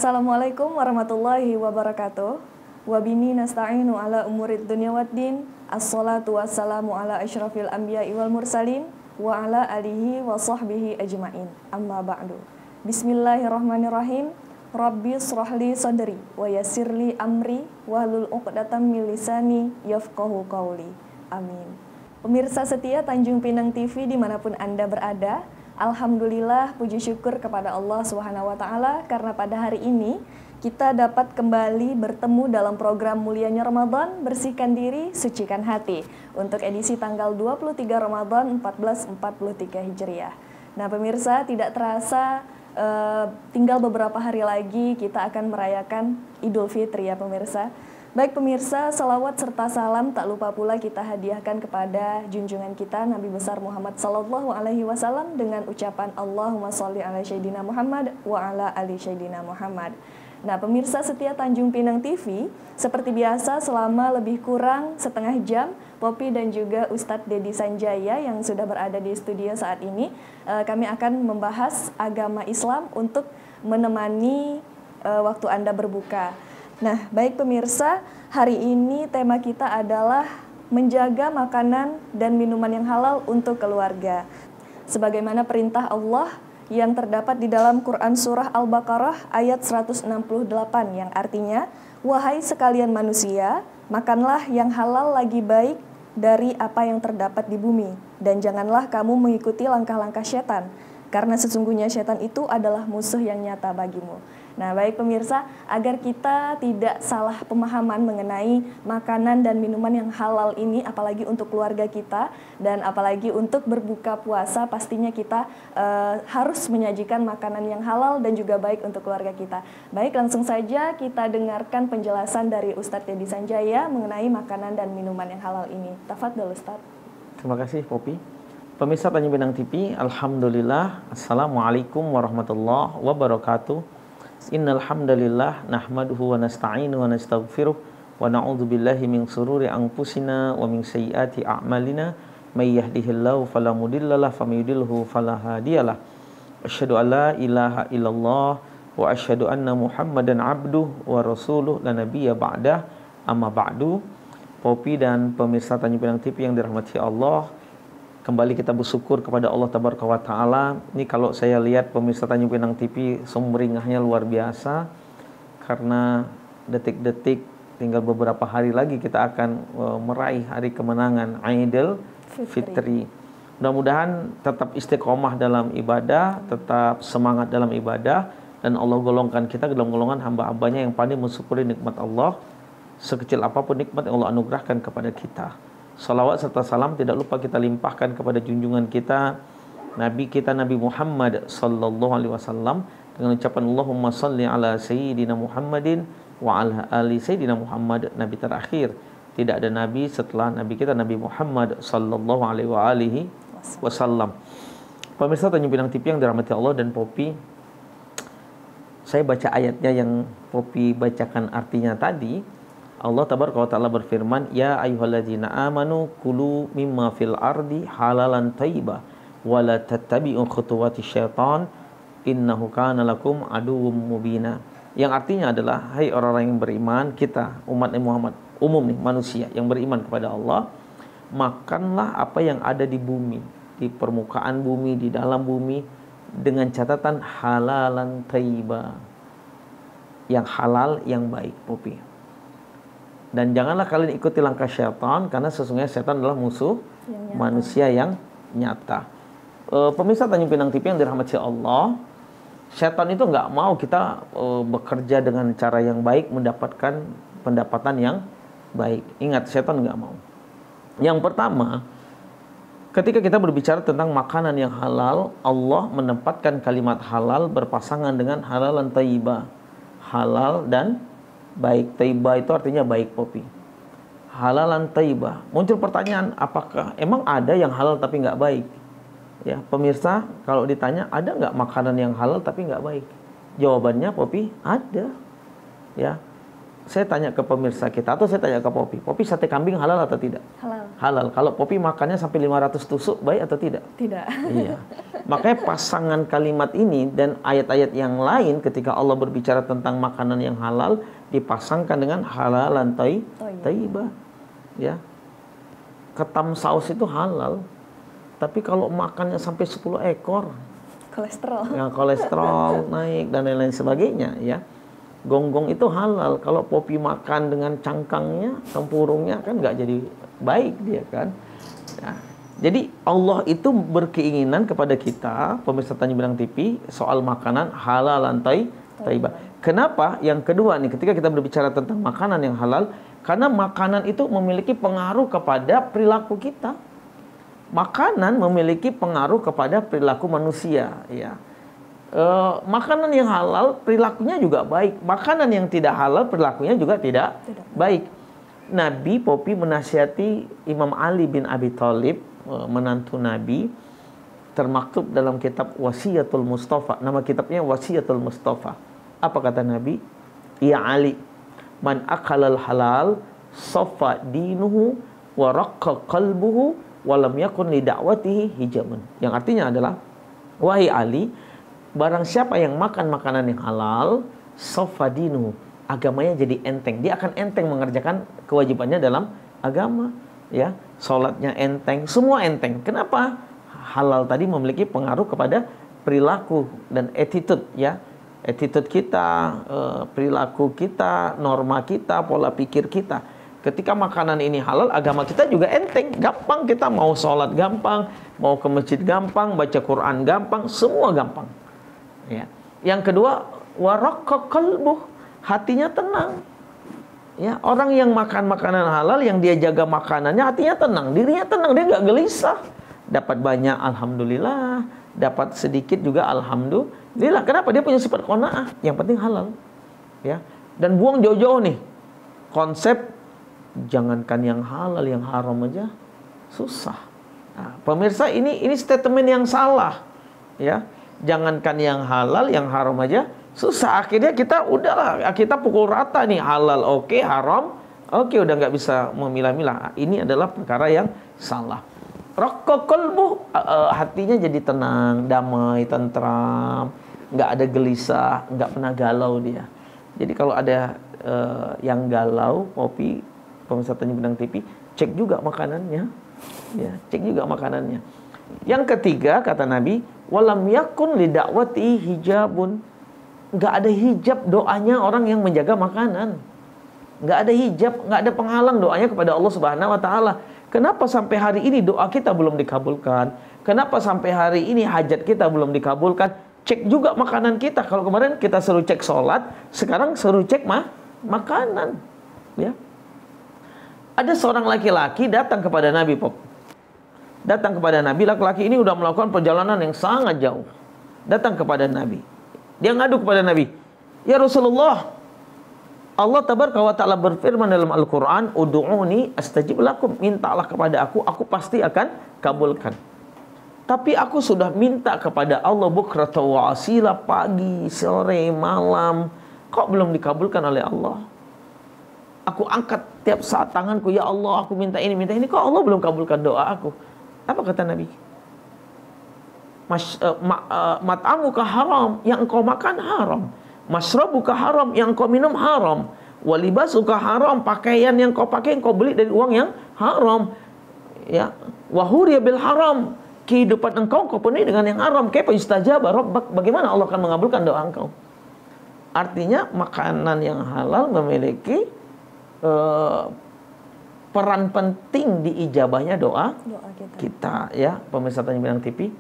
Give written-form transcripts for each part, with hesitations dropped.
Assalamualaikum warahmatullahi wabarakatuh. Wabini nasta'inu ala umurid dunya waddin. Assalatu wassalamu ala asyrafil anbiya'i wal mursalin wa ala alihi wa sahbihi ajma'in. Amma ba'du. Bismillahirrahmanirrahim. Rabbi srahli sadri wa yassirli amri wahlul 'uqdatam min lisani yafqahu qawli. Amin. Pemirsa setia Tanjung Pinang TV dimanapun Anda berada, alhamdulillah puji syukur kepada Allah Subhanahu wa taala karena pada hari ini kita dapat kembali bertemu dalam program Mulianya Ramadan, Bersihkan Diri, Sucikan Hati untuk edisi tanggal 23 Ramadan 1443 Hijriah. Nah, pemirsa, tidak terasa tinggal beberapa hari lagi kita akan merayakan Idul Fitri ya pemirsa. Baik pemirsa, salawat serta salam tak lupa pula kita hadiahkan kepada junjungan kita Nabi besar Muhammad sallallahu alaihi wasallam dengan ucapan Allahumma sholli ala sayyidina Muhammad wa ala ali sayyidina Muhammad. Nah, pemirsa setia Tanjung Pinang TV, seperti biasa selama lebih kurang setengah jam Popi dan juga Ustadz Dedi Sanjaya yang sudah berada di studio saat ini, kami akan membahas agama Islam untuk menemani waktu Anda berbuka. Nah, baik pemirsa, hari ini tema kita adalah menjaga makanan dan minuman yang halal untuk keluarga. Sebagaimana perintah Allah yang terdapat di dalam Quran Surah Al-Baqarah ayat 168 yang artinya, wahai sekalian manusia, makanlah yang halal lagi baik dari apa yang terdapat di bumi, dan janganlah kamu mengikuti langkah-langkah setan, karena sesungguhnya setan itu adalah musuh yang nyata bagimu. Nah, baik pemirsa, agar kita tidak salah pemahaman mengenai makanan dan minuman yang halal ini, apalagi untuk keluarga kita dan apalagi untuk berbuka puasa, pastinya kita harus menyajikan makanan yang halal dan juga baik untuk keluarga kita. Baik, langsung saja kita dengarkan penjelasan dari Ustadz Dedi Sanjaya mengenai makanan dan minuman yang halal ini. Tafadhol Ustadz. Terima kasih Popi. Pemirsa Tanjung Pinang TV, alhamdulillah, assalamualaikum warahmatullahi wabarakatuh. Innal hamdalillah nahmaduhu wa nasta'inu wa nastaghfiruh wa na'udzu billahi min shururi anfusina wa min sayyiati a'malina may yahdihillahu fala mudhillalah wa may yudhlilhu fala hadiyalah. Asyhadu an la ilaha illallah wa asyhadu anna Muhammadan abduhu wa rasuluh la nabiyya ba'dah. Amma ba'du. Popi dan pemirsa Tanjung Pinang TV yang dirahmati Allah, kembali kita bersyukur kepada Allah Tabaraka wa Ta'ala. Ini kalau saya lihat pemirsa Tanjung Pinang TV, sumringahnya luar biasa. Karena detik-detik tinggal beberapa hari lagi kita akan meraih hari kemenangan Idul Fitri. Mudah-mudahan tetap istiqomah dalam ibadah, tetap semangat dalam ibadah, dan Allah golongkan kita ke dalam golongan hamba-hambanya yang pandai mensyukuri nikmat Allah, sekecil apapun nikmat yang Allah anugerahkan kepada kita. Salawat serta salam tidak lupa kita limpahkan kepada junjungan kita, Nabi kita Nabi Muhammad sallallahu alaihi wasallam dengan ucapan Allahumma sholli ala sayyidina Muhammadin wa ala ali sayyidina Muhammad, nabi terakhir. Tidak ada nabi setelah nabi kita Nabi Muhammad sallallahu alaihi wasallam. Pemirsa Tanjung Pinang TV yang dirahmati Allah dan Popi, saya baca ayatnya yang Popi bacakan artinya tadi. Allah Tabaraka wa Ta'ala berfirman, ya ayyuhalladzina amanu kulu mimma fil ardi halalan thayyiba wa la tattabi'u khutuwati syaitan innahu kana lakum aduwwum mubina. Yang artinya adalah, hai orang-orang yang beriman, kita umat Muhammad umum nih, manusia yang beriman kepada Allah, makanlah apa yang ada di bumi, di permukaan bumi, di dalam bumi, dengan catatan halalan thayyiba, yang halal, yang baik, Popi. Dan janganlah kalian ikuti langkah syaitan, karena sesungguhnya syaitan adalah musuh manusia yang nyata. Pemirsa Tanjung Pinang TV yang dirahmati Allah, syaitan itu nggak mau kita bekerja dengan cara yang baik, mendapatkan pendapatan yang baik. Ingat, syaitan nggak mau. Yang pertama, ketika kita berbicara tentang makanan yang halal, Allah menempatkan kalimat halal berpasangan dengan halalan thayyibah. Halal dan baik. Thayyibah itu artinya baik, Popi. Halalan thayyibah. Muncul pertanyaan, apakah emang ada yang halal tapi nggak baik? Ya, pemirsa, kalau ditanya ada nggak makanan yang halal tapi nggak baik? Jawabannya, Popi, ada. Ya, saya tanya ke pemirsa kita atau saya tanya ke Popi, Popi, sate kambing halal atau tidak? Halal. Halal. Kalau Popi makannya sampai 500 tusuk, baik atau tidak? Tidak. Iya. Makanya pasangan kalimat ini dan ayat-ayat yang lain ketika Allah berbicara tentang makanan yang halal dipasangkan dengan halalan thayyibah. Ya. Ketam saus itu halal. Tapi kalau makannya sampai 10 ekor, kolesterol naik dan lain-lain sebagainya, ya. Gonggong itu halal. Kalau Popi makan dengan cangkangnya, tempurungnya kan nggak jadi baik dia kan. Ya. Jadi Allah itu berkeinginan kepada kita, pemirsa Tanjung Pinang TV, soal makanan halalan thayyibah. Kenapa? Yang kedua nih, ketika kita berbicara tentang makanan yang halal, karena makanan itu memiliki pengaruh kepada perilaku kita. Makanan memiliki pengaruh kepada perilaku manusia, ya. Makanan yang halal perilakunya juga baik. Makanan yang tidak halal perilakunya juga tidak baik. Nabi Popi menasihati Imam Ali bin Abi Thalib, menantu Nabi, termaktub dalam kitab Wasiyatul Mustafa. Nama kitabnya Wasiyatul Mustafa. Apa kata Nabi? Ya Ali, man akalal halal safa dinuhu wa raqqa qalbuhu wa lam yakun li da'watihi hijaman. Yang artinya adalah, wahai Ali, barang siapa yang makan makanan yang halal, sofadinu, agamanya jadi enteng. Dia akan enteng mengerjakan kewajibannya dalam agama, ya. Salatnya enteng, semua enteng. Kenapa? Halal tadi memiliki pengaruh kepada perilaku dan attitude, ya. Attitude kita, perilaku kita, norma kita, pola pikir kita. Ketika makanan ini halal, agama kita juga enteng, gampang. Kita mau sholat gampang, mau ke masjid gampang, baca Quran gampang, semua gampang. Ya. Yang kedua, waraqqa qalbuh, hatinya tenang. Ya, orang yang makan makanan halal, yang dia jaga makanannya, hatinya tenang, dirinya tenang, dia nggak gelisah. Dapat banyak, alhamdulillah. Dapat sedikit juga, alhamdulillah. Kenapa? Dia punya sifat qanaah. Yang penting halal. Ya. Dan buang jauh-jauh nih konsep jangankan yang halal, yang haram aja susah. Nah, pemirsa, ini statement yang salah. Ya. Jangankan yang halal, yang haram aja susah. Akhirnya kita udahlah, kita pukul rata nih, halal oke, haram oke, udah nggak bisa memilah-milah. Ini adalah perkara yang salah. Raqqa qalbuh, hatinya jadi tenang, damai, tentram, nggak ada gelisah, nggak pernah galau dia. Jadi kalau ada yang galau, Popi, pemirsa Tanjung Pinang TV, cek juga makanannya, ya, cek juga makanannya. Yang ketiga kata Nabi, walam yakun li da'wati hijabun. Enggak ada hijab doanya orang yang menjaga makanan. Enggak ada hijab, enggak ada penghalang doanya kepada Allah Subhanahu wa taala. Kenapa sampai hari ini doa kita belum dikabulkan? Kenapa sampai hari ini hajat kita belum dikabulkan? Cek juga makanan kita. Kalau kemarin kita suruh cek sholat, sekarang suruh cek makanan. Ya. Ada seorang laki-laki datang kepada Nabi, Pop. Datang kepada Nabi, laki-laki ini udah melakukan perjalanan yang sangat jauh. Datang kepada Nabi. Dia ngadu kepada Nabi. Ya Rasulullah, Allah tabaraka wa ta'ala berfirman dalam Al-Quran, Udu'uni astajib lakum. Mintalah kepada aku pasti akan kabulkan. Tapi aku sudah minta kepada Allah bukrata wa asila, pagi, sore, malam. Kok belum dikabulkan oleh Allah? Aku angkat tiap saat tanganku, ya Allah, aku minta ini. Kok Allah belum kabulkan doa aku? Apa kata Nabi? Mat'amuka haram, yang engkau makan haram. Masrabuka haram, yang engkau minum haram. Walibasuka haram, pakaian yang kau pakai, engkau beli dari uang yang haram. Ya, wahuriya bil haram, kehidupan engkau penuhi dengan yang haram. Kaifa yustajaba rabbak, bagaimana Allah akan mengabulkan doa engkau? Artinya makanan yang halal memiliki peran penting di ijabahnya doa kita, ya, pemirsa Tanjung Pinang TV.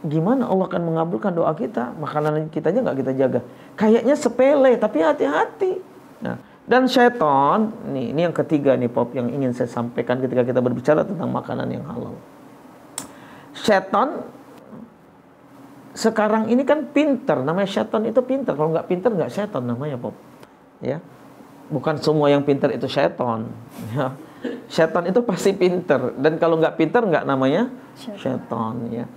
Gimana Allah akan mengabulkan doa kita? Makanan kita aja nggak kita jaga. Kayaknya sepele, tapi hati-hati. Nah, dan syaitan, ini yang ketiga nih, Pop, yang ingin saya sampaikan ketika kita berbicara tentang makanan yang halal. Syaitan sekarang ini kan pinter, namanya syaitan itu pinter. Kalau nggak pinter nggak syaitan namanya, Pop. Ya. Bukan semua yang pintar itu syaitan. Ya. Syaitan itu pasti pintar. Dan kalau nggak pintar nggak namanya syaitan. Ya.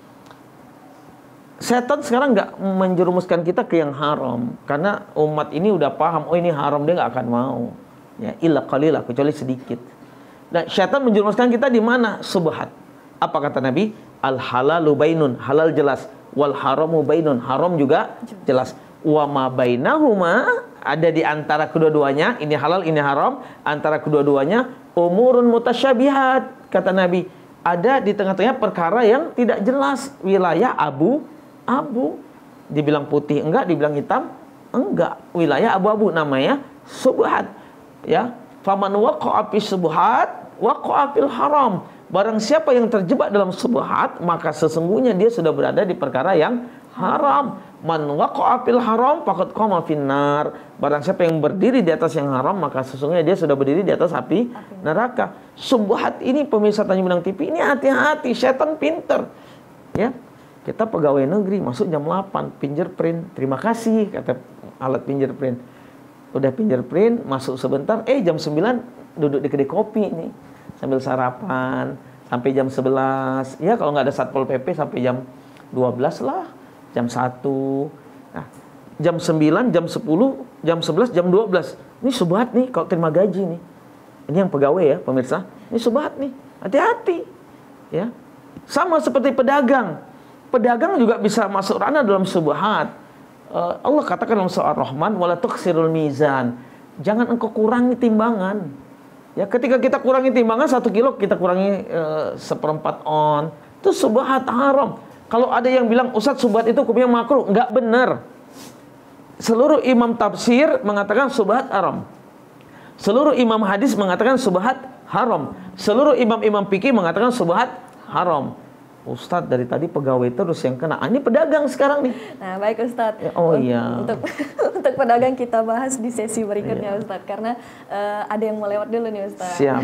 Syaitan sekarang nggak menjerumuskan kita ke yang haram. Karena umat ini udah paham, oh ini haram, dia nggak akan mau. Ya, illa qalilah, kecuali sedikit. Dan syaitan menjerumuskan kita di mana? Subhat. Apa kata Nabi? Al halalu bainun, halal jelas. Wal haramu bainun, haram juga jelas. Wa ma bainahuma, ada di antara kedua-duanya, ini halal, ini haram, antara kedua-duanya umurun mutasyabihat, kata Nabi. Ada di tengah-tengah perkara yang tidak jelas, wilayah abu-abu. Dibilang putih enggak, dibilang hitam enggak, wilayah abu-abu, namanya subhat. Ya, faman waqa'a fi subhat waqa'a fil haram. Barang siapa yang terjebak dalam subhat, maka sesungguhnya dia sudah berada di perkara yang haram. Man waqa'a fil haram faqad qama finnar. Barang siapa yang berdiri di atas yang haram, maka sesungguhnya dia sudah berdiri di atas api neraka. Subhat ini pemirsa Tanjung Pinang TV, ini hati-hati, setan pinter. Ya. Kita pegawai negeri masuk jam 8, fingerprint. Terima kasih kata alat fingerprint. Udah fingerprint, masuk sebentar, jam 9 duduk di kedai kopi nih. Sambil sarapan sampai jam 11. Ya kalau nggak ada Satpol PP sampai jam 12 lah. Jam 1. Nah, jam 9, jam 10, jam 11, jam 12. Ini subhat nih kalau terima gaji nih. Ini yang pegawai ya, pemirsa. Ini subhat nih. Hati-hati. Ya. Sama seperti pedagang. Pedagang juga bisa masuk ranah dalam subhat. Allah katakan dalam surah Ar-Rahman, wala tuksirul mizan. Jangan engkau kurangi timbangan. Ya, ketika kita kurangi timbangan 1 kilo, kita kurangi 1/4 on. Itu subhat haram. Kalau ada yang bilang, Ustadz subhat itu hukumnya makruh, enggak benar. Seluruh imam tafsir mengatakan subhat haram. Seluruh imam hadis mengatakan subhat haram. Seluruh imam-imam fikih mengatakan subhat haram. Ustadz dari tadi pegawai terus yang kena. Ini pedagang sekarang nih. Nah, baik Ustadz. Iya. Untuk pedagang kita bahas di sesi berikutnya Ustadz. Karena ada yang mau lewat dulu nih Ustadz. Siap.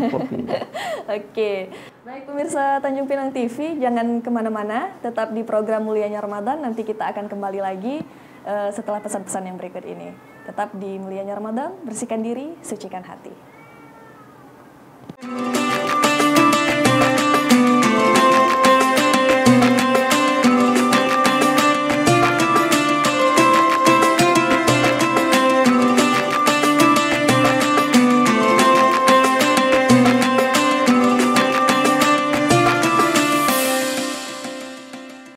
Oke. Baik pemirsa Tanjung Pinang TV, jangan kemana-mana. Tetap di program Mulianya Ramadan. Nanti kita akan kembali lagi setelah pesan-pesan yang berikut ini. Tetap di Mulianya Ramadan, bersihkan diri, sucikan hati.